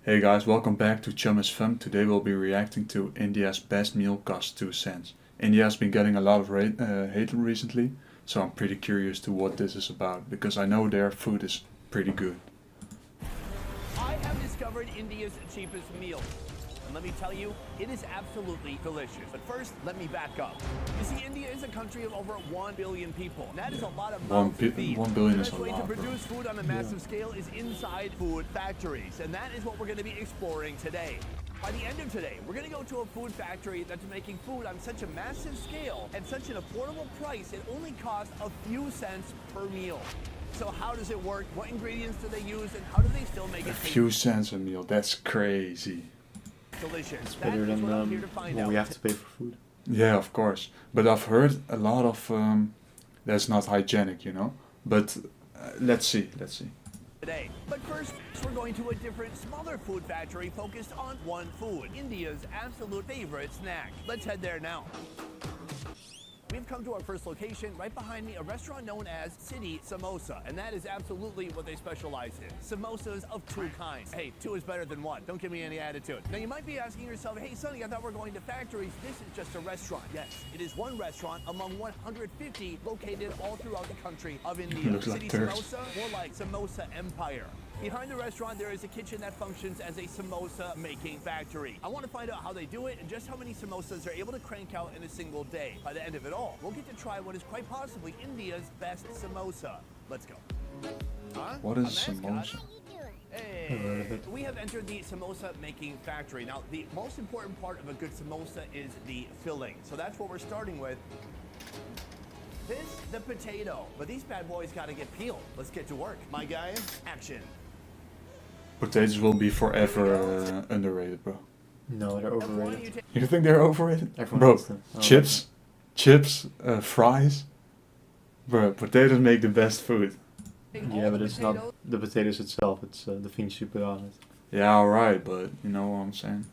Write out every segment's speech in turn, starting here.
Hey guys, welcome back to Chum is Fun. Today we'll be reacting to India's best meal costs 2 cents. India has been getting a lot of hate recently, so I'm pretty curious to what this is about, because I know their food is pretty good. I have discovered India's cheapest meal. And let me tell you, it is absolutely delicious. But first, let me back up. You see, India is a country of over 1 billion people. And that is a lot of mouths to feed. 1 billion is a The best way lot, to produce food on a massive scale is inside food factories. And that is what we're going to be exploring today. By the end of today, we're going to go to a food factory that's making food on such a massive scale at such an affordable price, it only costs a few cents per meal. So how does it work? What ingredients do they use? And how do they still make it A few cents a meal, that's crazy. delicious? It's better than what we have to pay for food. Yeah, of course. But I've heard a lot of that's not hygienic, you know. But let's see. Today. But first, we're going to a different, smaller food factory focused on one food, India's absolute favorite snack. Let's head there now. We've come to our first location, right behind me, a restaurant known as City Samosa, and that is absolutely what they specialize in. Samosas of two kinds. Hey, two is better than one. Don't give me any attitude. Now, you might be asking yourself, hey, Sonny, I thought we're going to factories. This is just a restaurant. Yes, it is one restaurant among 150 located all throughout the country of India. Looks like City Turks. Samosa, more like Samosa Empire. Behind the restaurant, there is a kitchen that functions as a samosa making factory. I want to find out how they do it and just how many samosas they're able to crank out in a single day. By the end of it all, we'll get to try what is quite possibly India's best samosa. Let's go. Huh? What is A mascot? samosa? Hey, we have entered the samosa making factory. Now, the most important part of a good samosa is the filling. So that's what we're starting with. This, the potato. But these bad boys gotta get peeled. Let's get to work. My guy, action. Potatoes will be forever underrated, bro. No, they're Why don't you overrated. take You think they're overrated? Everyone Bro, hates them. chips, fries. Bro, potatoes make the best food. all Yeah, the but it's potatoes not the potatoes itself, it's the things you put on it. Yeah, alright, but you know what I'm saying.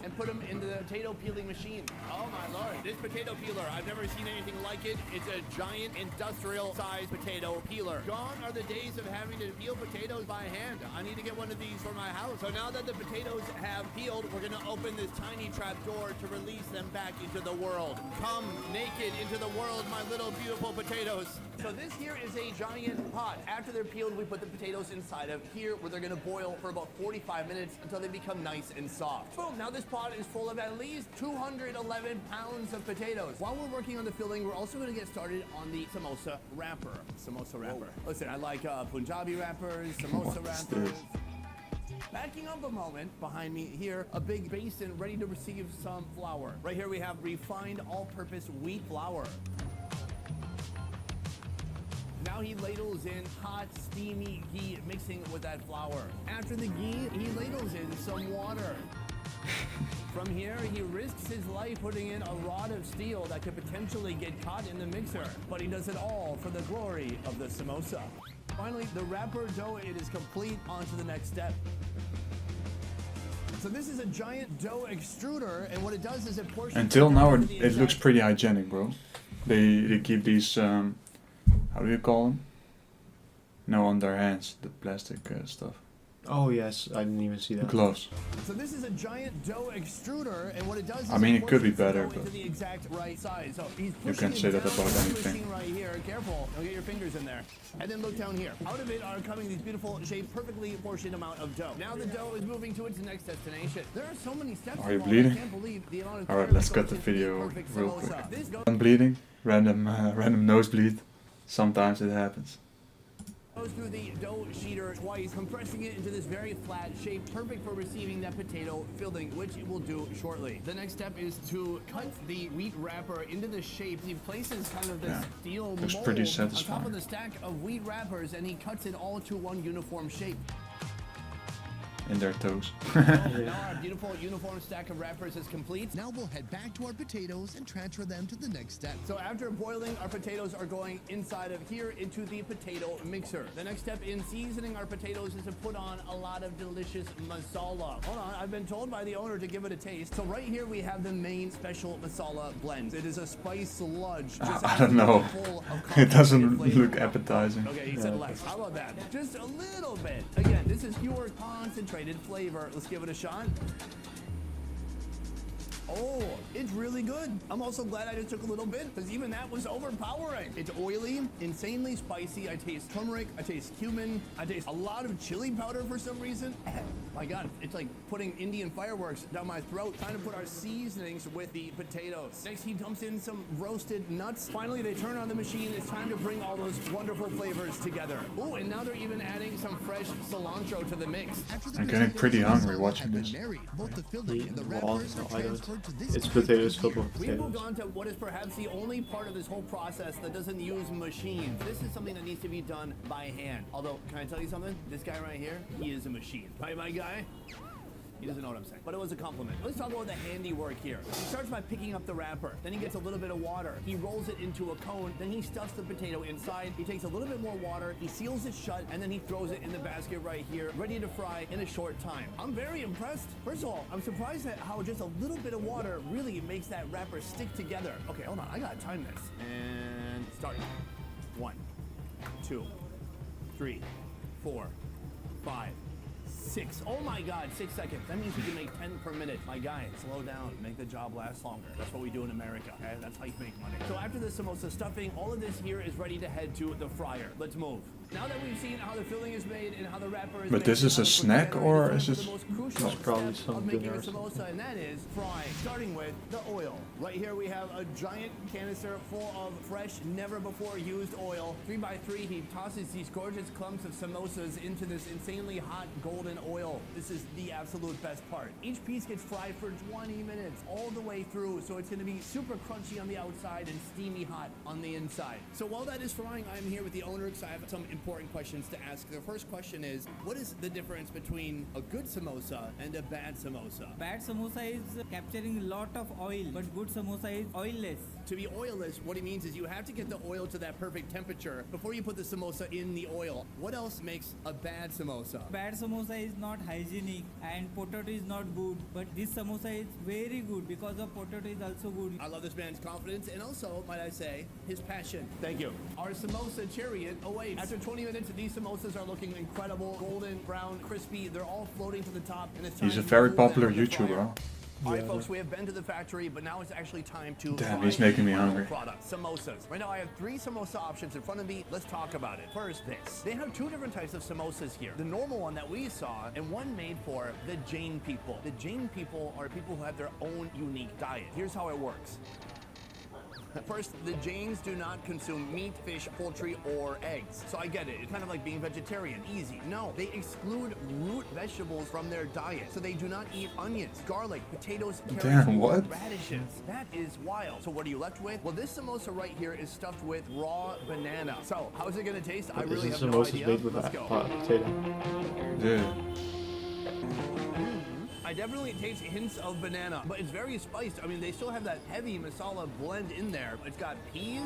and put them into the potato peeling machine. Oh my lord, this potato peeler, I've never seen anything like it. It's a giant industrial sized potato peeler. Gone are the days of having to peel potatoes by hand. I need to get one of these for my house. So now that the potatoes have peeled, we're gonna open this tiny trap door to release them back into the world. Come naked into the world, my little beautiful potatoes. So this here is a giant pot. After they're peeled, we put the potatoes inside of here where they're gonna boil for about 45 minutes until they become nice and soft. Boom, now this pot is full of at least 211 pounds of potatoes. While we're working on the filling, we're also gonna get started on the samosa wrapper. Samosa wrapper. Listen, I like Punjabi wrappers, samosa What's wrappers. this? Backing up a moment, behind me here, a big basin ready to receive some flour. Right here we have refined all-purpose wheat flour. Now he ladles in hot, steamy ghee, mixing with that flour. After the ghee, he ladles in some water. From here, he risks his life putting in a rod of steel that could potentially get caught in the mixer. But he does it all for the glory of the samosa. Finally, the wrapper dough, it is complete. On to the next step. So this is a giant dough extruder, and what it does is it portions... Until now, into the it looks exact- pretty hygienic, bro. They keep these how do you call them? No, on their hands, the plastic stuff. Oh yes, I didn't even see that. Gloves. So this is a giant dough extruder, and what it does is I mean, it could be portions the better, dough into but the exact right size. So he's you pushing can it say that down about into the anything. machine right here. Careful, don't get your fingers in there. And then look down here. Out of it are coming these beautiful shaped, perfectly portioned amount of dough. Now the dough is moving to its next destination. There are so many steps. Are you involved, bleeding? I can't believe the amount of Alright, time let's that cut goes the into video perfect real samosa. quick. This goes I'm bleeding, random nosebleed. Sometimes it happens. through the dough sheeter twice, compressing it into this very flat shape, perfect for receiving that potato filling, which it will do shortly. The next step is to cut the wheat wrapper into the shape. He places kind of this Yeah, steel looks mold pretty on top satisfying. of the stack of wheat wrappers, and he cuts it all to one uniform shape. In their toes. Now our beautiful uniform stack of wrappers is complete. Now we'll head back to our potatoes and transfer them to the next step. So after boiling, our potatoes are going inside of here into the potato mixer. The next step in seasoning our potatoes is to put on a lot of delicious masala. Hold on, I've been told by the owner to give it a taste. So right here we have the main special masala blend. It is a spice sludge. Just I don't know. full of It doesn't concentrated flavor. look appetizing. Okay, he said less. How about that? Just a little bit. Again, this is pure concentrated concentrated flavor. Let's give it a shot. Oh, it's really good. I'm also glad I just took a little bit because even that was overpowering. It's oily, insanely spicy. I taste turmeric, I taste cumin, I taste a lot of chili powder for some reason. My God, it's like putting Indian fireworks down my throat. Trying to put our seasonings with the potatoes. Next, he dumps in some roasted nuts. Finally, they turn on the machine. It's time to bring all those wonderful flavors together. Oh, and now they're even adding some fresh cilantro to the mix. I'm getting pretty hungry watching this. Both the filling and the Well, wrappers no, are I don't. transferred to this It's potatoes filled with We moved potatoes. on to what is perhaps the only part of this whole process that doesn't use machines. This is something that needs to be done by hand. Although, can I tell you something? This guy right here, he is a machine. Right, my guy? He doesn't know what I'm saying, but it was a compliment. Let's talk about the handiwork here. He starts by picking up the wrapper. Then he gets a little bit of water. He rolls it into a cone. Then he stuffs the potato inside. He takes a little bit more water. He seals it shut, and then he throws it in the basket right here, ready to fry in a short time. I'm very impressed. First of all, I'm surprised at how just a little bit of water really makes that wrapper stick together. Okay, hold on. I gotta time this. And start. 1, 2, 3, 4, 5, 6. Oh my God, 6 seconds. That means we can make 10 per minute. My guy, slow down. Make the job last longer. That's what we do in America. Okay? That's how you make money. So after the samosa stuffing, all of this here is ready to head to the fryer. Let's move. Now that we've seen how the filling is made and how the wrapper is But made, this is and a how it's put snack, together, or it's is time it- for the most crucial It's probably step some of making a dinner or samosa, and that is frying. Starting with the oil. Right here we have a giant canister full of fresh, never before used oil. 3x3, he tosses these gorgeous clumps of samosas into this insanely hot golden oil. This is the absolute best part. Each piece gets fried for 20 minutes all the way through, so it's going to be super crunchy on the outside and steamy hot on the inside. So while that is frying, I'm here with the owner because I have some important questions to ask. The first question is, what is the difference between a good samosa and a bad samosa? Bad samosa is capturing a lot of oil, but good samosa is oilless. To be oilless, what he means is you have to get the oil to that perfect temperature before you put the samosa in the oil. What else makes a bad samosa? Bad samosa is not hygienic and potato is not good, but this samosa is very good because of potato is also good. I love this man's confidence and also, might I say, his passion. Thank you. Our samosa chariot awaits. After 20 minutes, these samosas are looking incredible, golden, brown, crispy. They're all floating to the top, and it's time He's a to very remove them popular from the YouTuber. fryer. Huh? All right, Yeah. folks, we have been to the factory, but now it's actually time to Damn, fry he's making me the final hungry. product, samosas. Right now, I have 3 samosa options in front of me. Let's talk about it. First, this. They have 2 different types of samosas here. The normal one that we saw, and one made for the Jain people. The Jain people are people who have their own unique diet. Here's how it works. First, the Jains do not consume meat, fish, poultry, or eggs. So I get it. It's kind of like being vegetarian. Easy. No, they exclude root vegetables from their diet. So they do not eat onions, garlic, potatoes, carrots, Damn, or what? radishes. That is wild. So what are you left with? Well, this samosa right here is stuffed with raw banana. So how's it going to taste? I But really this have is no samosas idea. made with Let's a go. potato. Yeah. I definitely taste hints of banana, but it's very spiced. I mean, they still have that heavy masala blend in there. It's got peas.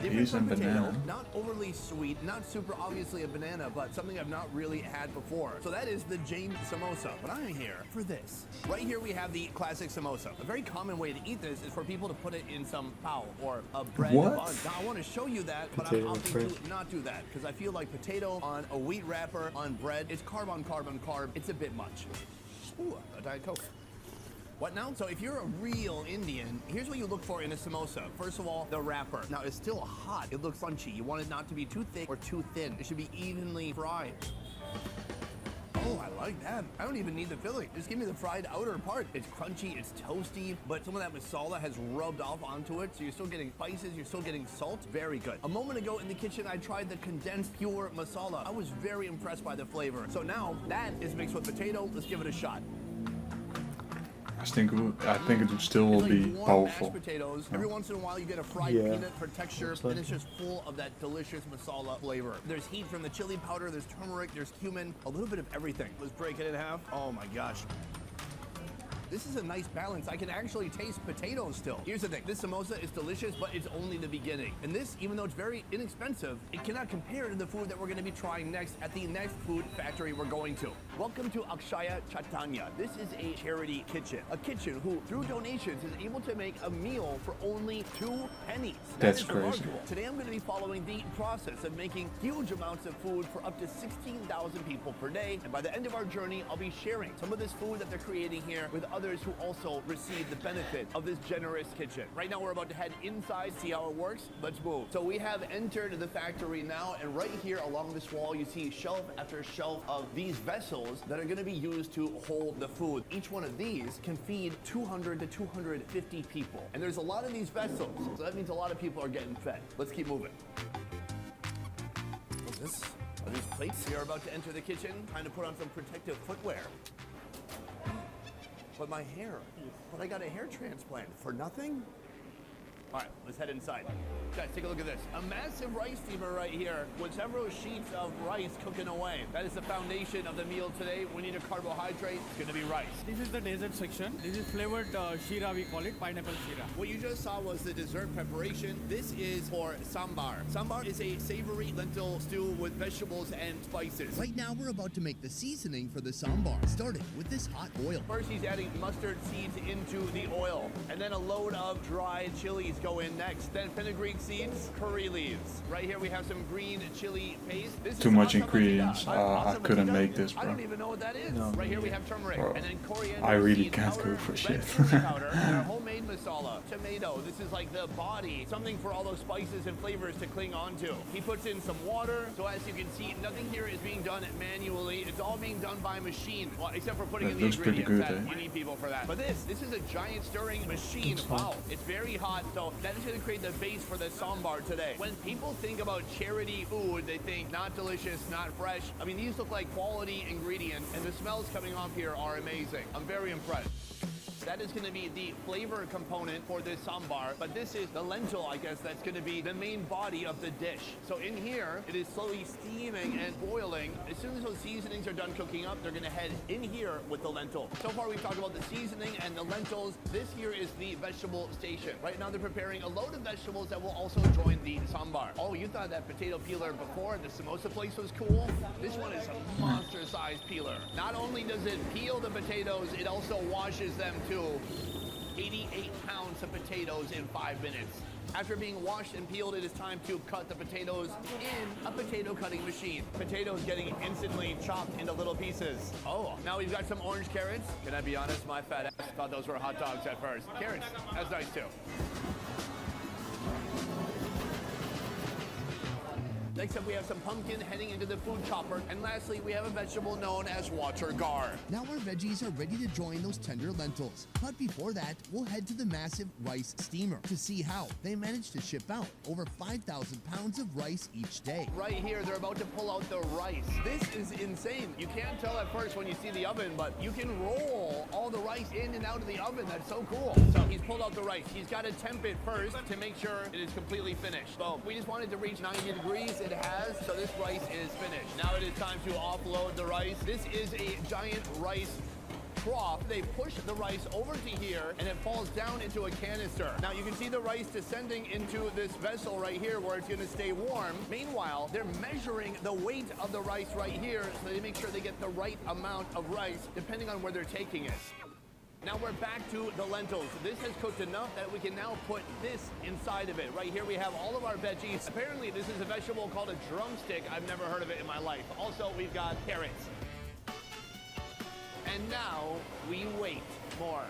Different Peas from and potato, banana. not overly sweet, not super obviously a banana, but something I've not really had before. So that is the Jain samosa. But I'm here for this. Right here we have the classic samosa. A very common way to eat this is for people to put it in some pao or a bread What? bun. Now I want to show you that, but I'm Potato with opting bread. to not do that because I feel like potato on a wheat wrapper on bread, it's carb on carb on carb. It's a bit much. Ooh, a Diet Coke. What now? So if you're a real Indian, here's what you look for in a samosa. First of all, the wrapper. Now it's still hot. It looks crunchy. You want it not to be too thick or too thin. It should be evenly fried. Oh, I like that. I don't even need the filling. Just give me the fried outer part. It's crunchy, it's toasty, but some of that masala has rubbed off onto it, so you're still getting spices, you're still getting salt. Very good. A moment ago in the kitchen, I tried the condensed pure masala. I was very impressed by the flavor. So now that is mixed with potato. Let's give it a shot. I think it still will It's be like warm powerful. mashed potatoes. Every once in a while, you get a fried Yeah. peanut for texture, Looks like and it's it. just full of that delicious masala flavor. There's heat from the chili powder, there's turmeric, there's cumin, a little bit of everything. Let's break it in half. Oh my gosh. This is a nice balance. I can actually taste potatoes still. Here's the thing. This samosa is delicious, but it's only the beginning. And this, even though it's very inexpensive, it cannot compare to the food that we're going to be trying next at the next food factory we're going to. Welcome to Akshaya Chaitanya. This is a charity kitchen. A kitchen who, through donations, is able to make a meal for only 2 pennies. That's is crazy. remarkable. Today I'm going to be following the process of making huge amounts of food for up to 16,000 people per day. And by the end of our journey, I'll be sharing some of this food that they're creating here with others who also receive the benefit of this generous kitchen. Right now we're about to head inside, see how it works. Let's move. So we have entered the factory now, and right here along this wall you see shelf after shelf of these vessels that are going to be used to hold the food. Each one of these can feed 200 to 250 people. And there's a lot of these vessels, so that means a lot of people are getting fed. Let's keep moving. What's this? Are these plates? We are about to enter the kitchen, trying to put on some protective footwear. But my hair, but I got a hair transplant for nothing? All right, let's head inside. Guys, take a look at this. A massive rice steamer right here with several sheets of rice cooking away. That is the foundation of the meal today. We need a carbohydrate. It's going to be rice. This is the dessert section. This is flavored shira, we call it, pineapple shira. What you just saw was the dessert preparation. This is for sambar. Sambar is a savory lentil stew with vegetables and spices. Right now, we're about to make the seasoning for the sambar, starting with this hot oil. First, he's adding mustard seeds into the oil, and then a load of dried chilies go in next. Then fenugreek seeds, curry leaves. Right here we have some green chili paste. This Too is much asamatida. ingredients. I couldn't Asamatida? make this, I bro. don't even know what that is. No, right here we neither. have turmeric, Bro, and then coriander I really seed can't powder, cook for red shit. chili powder, and our homemade masala, tomato. This is like the body, something for all those spices and flavors to cling onto. He puts in some water, so as you can see, nothing here is being done manually. It's all being done by machine, well, except for putting That in the looks pretty ingredients. good, That eh? you need people for that. But this is a giant stirring machine. Wow, it's very hot, so that is going to create the base for the sambar today. When people think about charity food, they think not delicious, not fresh. I mean, these look like quality ingredients, and the smells coming off here are amazing. I'm very impressed. That is going to be the flavor component for this sambar, but this is the lentil, I guess, that's going to be the main body of the dish. So in here, it is slowly steaming and boiling. As soon as those seasonings are done cooking up, they're going to head in here with the lentil. So far, we've talked about the seasoning and the lentils. This here is the vegetable station. Right now, they're preparing a load of vegetables that will also join the sambar. Oh, you thought that potato peeler before the samosa place was cool? This one is a monster-sized peeler. Not only does it peel the potatoes, it also washes them too. 88 pounds of potatoes in 5 minutes. After being washed and peeled, it is time to cut the potatoes in a potato cutting machine. Potatoes getting instantly chopped into little pieces. Oh, now we've got some orange carrots. Can I be honest? My fat ass thought those were hot dogs at first. Carrots, that's nice too. Next up, we have some pumpkin heading into the food chopper. And lastly, we have a vegetable known as water gar. Now our veggies are ready to join those tender lentils. But before that, we'll head to the massive rice steamer to see how they manage to ship out over 5,000 pounds of rice each day. Right here, they're about to pull out the rice. This is insane. You can't tell at first when you see the oven, but you can roll all the rice in and out of the oven. That's so cool. So he's pulled out the rice. He's got to temp it first to make sure it is completely finished. So we just wanted to reach 90 degrees. It has, so this rice is finished. Now it is time to offload the rice. This is a giant rice trough. They push the rice over to here and it falls down into a canister. Now you can see the rice descending into this vessel right here where it's going to stay warm. Meanwhile, they're measuring the weight of the rice right here so they make sure they get the right amount of rice depending on where they're taking it. Now we're back to the lentils. This has cooked enough that we can now put this inside of it. Right here we have all of our veggies. Apparently this is a vegetable called a drumstick. I've never heard of it in my life. Also, we've got carrots. And now we wait more.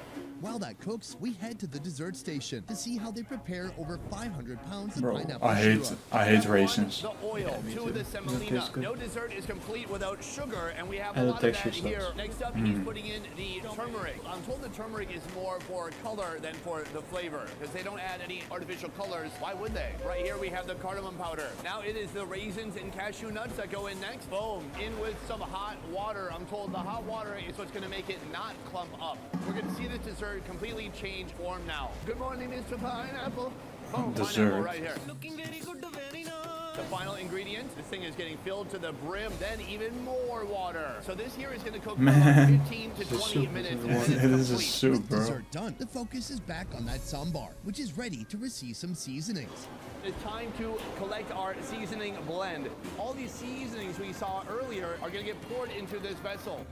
While that cooks, we head to the dessert station to see how they prepare over 500 pounds of Bro, pineapple I hate Step raisins. one, the oil to the semolina. tastes good. No dessert is complete without sugar, and we have And a the lot of that texture here. sucks. Next up, he's putting in the turmeric. I'm told the turmeric is more for color than for the flavor, because they don't add any artificial colors. Why would they? Right here we have the cardamom powder. Now it is the raisins and cashew nuts that go in next. Boom. In with some hot water. I'm told the hot water is what's going to make it not clump up. We're going to see this dessert completely change form now. Good morning, Mr. Pineapple. Boom, Dessert. pineapple right here. Looking very good, very nice. The final ingredient, this thing is getting filled to the brim, then even more water. So this here is going to cook for about 15 to 20 minutes. And then It is a complete. soup, With bro. dessert done, the focus is back on that sambar, which is ready to receive some seasonings. It's time to collect our seasoning blend. All these seasonings we saw earlier are going to get poured into this vessel.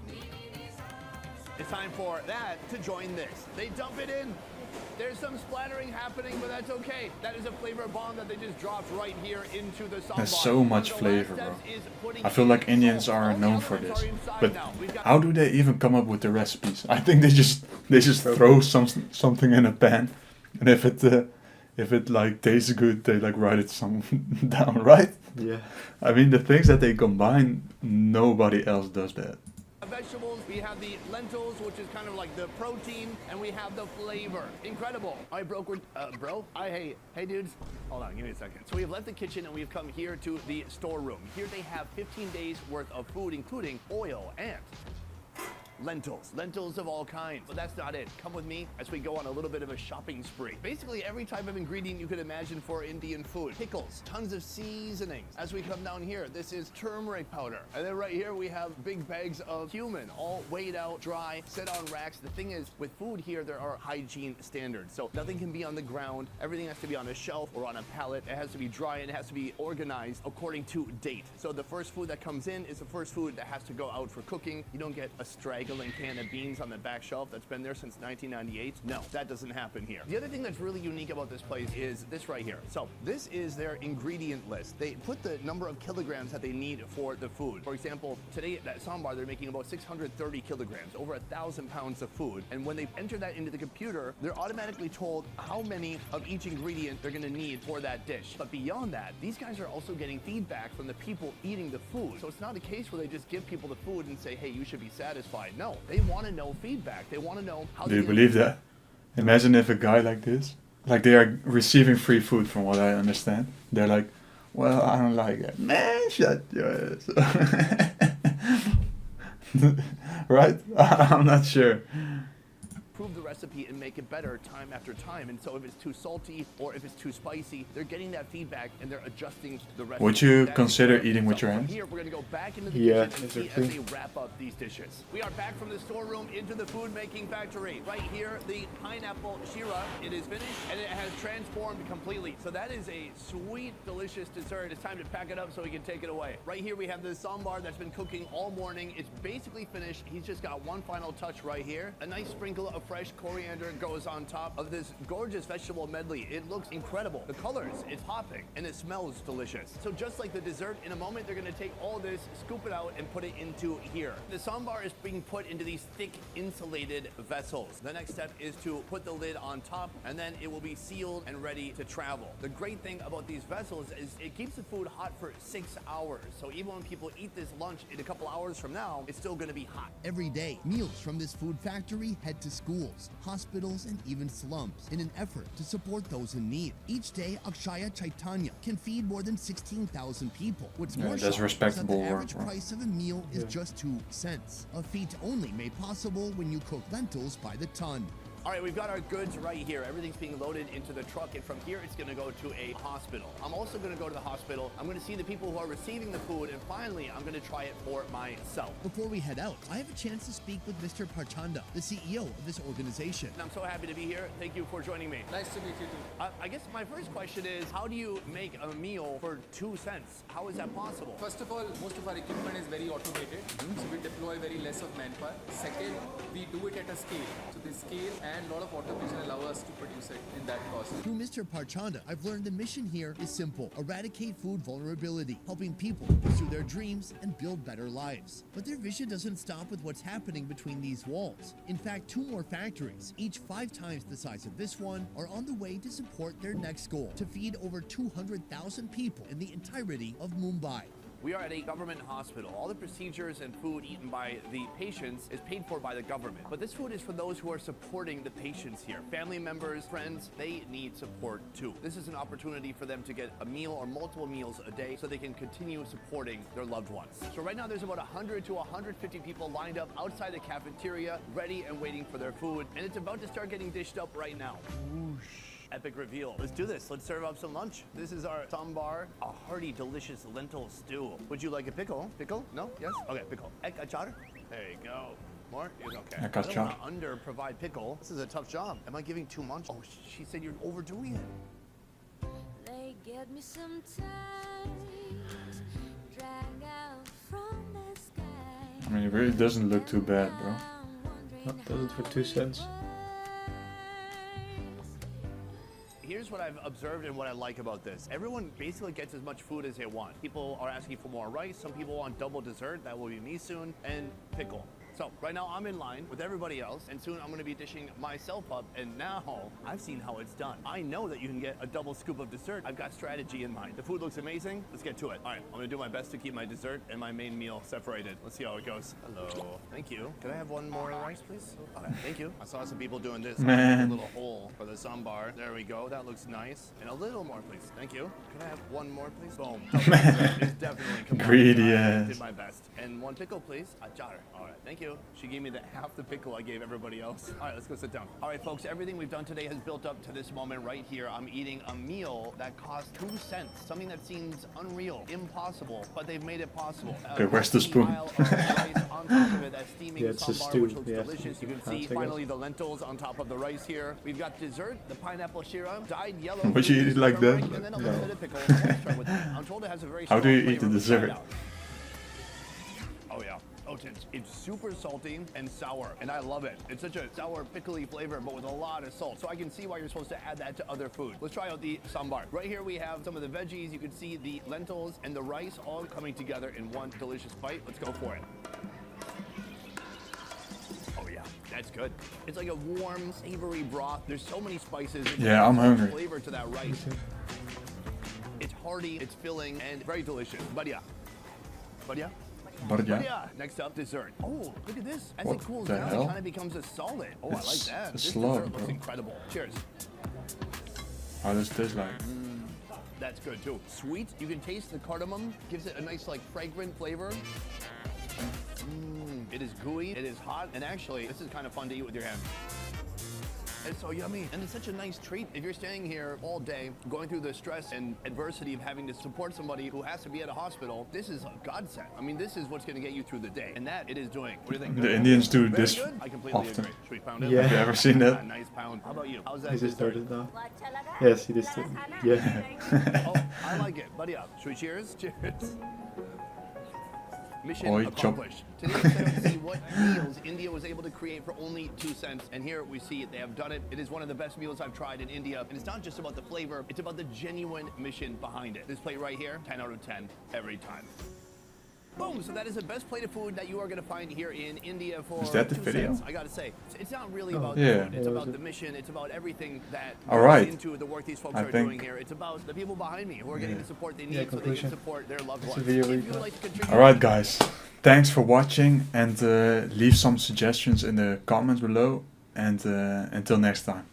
It's time for that to join this. They dump it in. There's some splattering happening, but that's okay. That is a flavor bomb that they just dropped right here into the sambar. There's so much One of the flavor, last bro. steps is putting I feel in like Indians salt. are All the known for elements this. are inside But now. We've got how do they even come up with the recipes? I think they just throw something in a pan, and if it like tastes good, they like write it some down, right? Yeah. I mean, the things that they combine, nobody else does that. vegetables, we have the lentils, which is kind of like the protein, and we have the flavor. Incredible. All right, bro. Hey, dudes. Hold on, give me a second. So we have left the kitchen and we've come here to the storeroom. Here they have 15 days worth of food, including oil and lentils of all kinds. But that's not it. Come with me as we go on a little bit of a shopping spree. Basically every type of ingredient you could imagine for Indian food. Pickles, tons of seasonings. As we come down here, this is turmeric powder. And then right here we have big bags of cumin, all weighed out, dry, set on racks. The thing is, with food here, there are hygiene standards. So nothing can be on the ground. Everything has to be on a shelf or on a pallet. It has to be dry and it has to be organized according to date. So the first food that comes in is the first food that has to go out for cooking. You don't get a straggling can of beans on the back shelf that's been there since 1998. No, that doesn't happen here. The other thing that's really unique about this place is this right here. So this is their ingredient list. They put the number of kilograms that they need for the food. For example, today at that sambar, they're making about 630 kilograms, over 1,000 pounds of food. And when they enter that into the computer, they're automatically told how many of each ingredient they're gonna need for that dish. But beyond that, these guys are also getting feedback from the people eating the food. So it's not a case where they just give people the food and say, hey, you should be satisfied. No, they want to know feedback. They want to know how. Do you believe that? Imagine if a guy like this, like they are receiving free food from what I understand. They're like, well, I don't like it. Man, shut your ass. Right? I'm not sure. Improve the recipe and make it better time after time. And so if it's too salty or if it's too spicy, they're getting that feedback and they're adjusting the recipe. Would you That's consider incredible. eating with So your from hands? Here, we're going to go back into the Yeah, kitchen and it's see okay. as they wrap up these dishes. We are back from the storeroom into the food making factory. Right here, the pineapple shira. It is finished and it has transformed completely. So that is a sweet, delicious dessert. It's time to pack it up so we can take it away. Right here, we have the sambar that's been cooking all morning. It's basically finished. He's just got one final touch right here. A nice sprinkle of fresh coriander goes on top of this gorgeous vegetable medley. It looks incredible. The colors, it's popping, and it smells delicious. So just like the dessert, in a moment, they're gonna take all this, scoop it out, and put it into here. The sambar is being put into these thick, insulated vessels. The next step is to put the lid on top, and then it will be sealed and ready to travel. The great thing about these vessels is it keeps the food hot for 6 hours. So even when people eat this lunch in a couple hours from now, it's still gonna be hot. Every day, meals from this food factory head to schools, hospitals, and even slums in an effort to support those in need. Each day, Akshaya Chaitanya can feed more than 16,000 people. What's Yeah, more that's shocking is that respectable the work, average bro. price of a meal is just 2 cents, a feat only made possible when you cook lentils by the ton. All right, we've got our goods right here. Everything's being loaded into the truck, and from here, it's gonna go to a hospital. I'm also gonna go to the hospital. I'm gonna see the people who are receiving the food, and finally, I'm gonna try it for myself. Before we head out, I have a chance to speak with Mr. Parchanda, the CEO of this organization. And I'm so happy to be here. Thank you for joining me. Nice to meet you too. I guess my first question is, how do you make a meal for 2 cents? How is that possible? First of all, most of our equipment is very automated, so we deploy very less of manpower. Second, we do it at a scale. So the scale and a lot of automation allow us to produce it in that cost. Through Mr. Parchanda, I've learned the mission here is simple: eradicate food vulnerability, helping people pursue their dreams and build better lives. But their vision doesn't stop with what's happening between these walls. In fact, 2 more factories, each 5 times the size of this one, are on the way to support their next goal: to feed over 200,000 people in the entirety of Mumbai. We are at a government hospital. All the procedures and food eaten by the patients is paid for by the government. But this food is for those who are supporting the patients here. Family members, friends, they need support too. This is an opportunity for them to get a meal or multiple meals a day so they can continue supporting their loved ones. So right now there's about 100 to 150 people lined up outside the cafeteria, ready and waiting for their food. And it's about to start getting dished up right now. epic reveal. Let's do this. Let's serve up some lunch. This is our sambar, a hearty, delicious lentil stew. Would you like a pickle? Pickle? No? Yes? Okay, pickle. Ek achar? There you go. More? Okay. Ek I don't achar. want to under-provide pickle. This is a tough job. Am I giving too much? Oh, she said you're overdoing it. They get me sometimes, drag out from the sky. I mean, it really doesn't look too bad, bro. What does it for 2 cents? Here's what I've observed and what I like about this. Everyone basically gets as much food as they want. People are asking for more rice. Some people want double dessert. That will be me soon. And pickle. So right now I'm in line with everybody else, and soon I'm going to be dishing myself up, and now I've seen how it's done. I know that you can get a double scoop of dessert. I've got strategy in mind. The food looks amazing. Let's get to it. All right, I'm going to do my best to keep my dessert and my main meal separated. Let's see how it goes. Hello. Thank you. Can I have one more rice, please? Okay, thank you. I saw some people doing this. Man. A little hole for the sambar. There we go. That looks nice. And a little more, please. Thank you. Can I have one more, please? Boom. Man. It's definitely combined. Greedy I ass. did my best. And one pickle, please. Achar. All right, thank you. She gave me half the pickle I gave everybody else. All right, let's go sit down. All right, folks, everything we've done today has built up to this moment right here. I'm eating a meal that cost 2 cents, something that seems unreal, impossible, but they've made it possible. Okay, where's the spoon? Pile of rice on top of it, that steaming Yeah, it's a sambar, stew. which looks Yeah, delicious. You can it's see fancy, I finally the lentils on top of the rice here. We've got dessert, the pineapple shira, dyed yellow. Would you eat it like turmeric, that? And then a little bit of pickle. Let's try with it. I'm told it has a very How do strong you eat the flavor. Let's try it dessert? out. Oh yeah. Oh, it's super salty and sour, and I love it. It's such a sour, pickly flavor, but with a lot of salt. So I can see why you're supposed to add that to other food. Let's try out the sambar. Right here we have some of the veggies. You can see the lentils and the rice all coming together in one delicious bite. Let's go for it. Oh yeah, that's good. It's like a warm, savory broth. There's so many spices. Yeah, I'm hungry. Flavor to that rice. It's hearty, it's filling, and very delicious. Badia. Badia? But yeah. Yeah. Next up, dessert. Oh, look at this. As What it cools the down, hell? it kind of becomes a solid. Oh, I like It's that. a This slug, dessert looks bro. incredible. Cheers. How does it taste like? That's good too. Sweet. You can taste the cardamom. Gives it a nice, like, fragrant flavor. It is gooey. It is hot. And actually, this is kind of fun to eat with your hands. It's so yummy, and it's such a nice treat. If you're staying here all day, going through the stress and adversity of having to support somebody who has to be at a hospital, this is a godsend. I mean, this is what's going to get you through the day, and that it is doing. What do you think? The Indians do Very this good? I completely often. agree. Should we pound it? Yeah. Have you ever seen that? Nice pound. How about you? How's that? Is it dessert? started now? Yes, it is started. Yeah. Oh, I like it. Buddy up. Should we cheers? Cheers. Mission Oi, Chum. accomplished. Today we're going to see what meals India was able to create for only 2 cents. And here we see they have done it. It is one of the best meals I've tried in India. And it's not just about the flavor, it's about the genuine mission behind it. This plate right here, 10 out of 10 every time. Boom! So that is the best plate of food that you are going to find here in India for Is that the 2 video? cents. I got to say, it's not really about Yeah. the food. It's Yeah, about was the it? mission. It's about everything that All goes right. into the work these folks I are think- doing here. It's about the people behind me who are getting Yeah. the support they Yeah, need so they can conclusion. support their loved It's a ones. video If you recap. would like to contribute, Alright guys, thanks for watching, and leave some suggestions in the comments below, and until next time.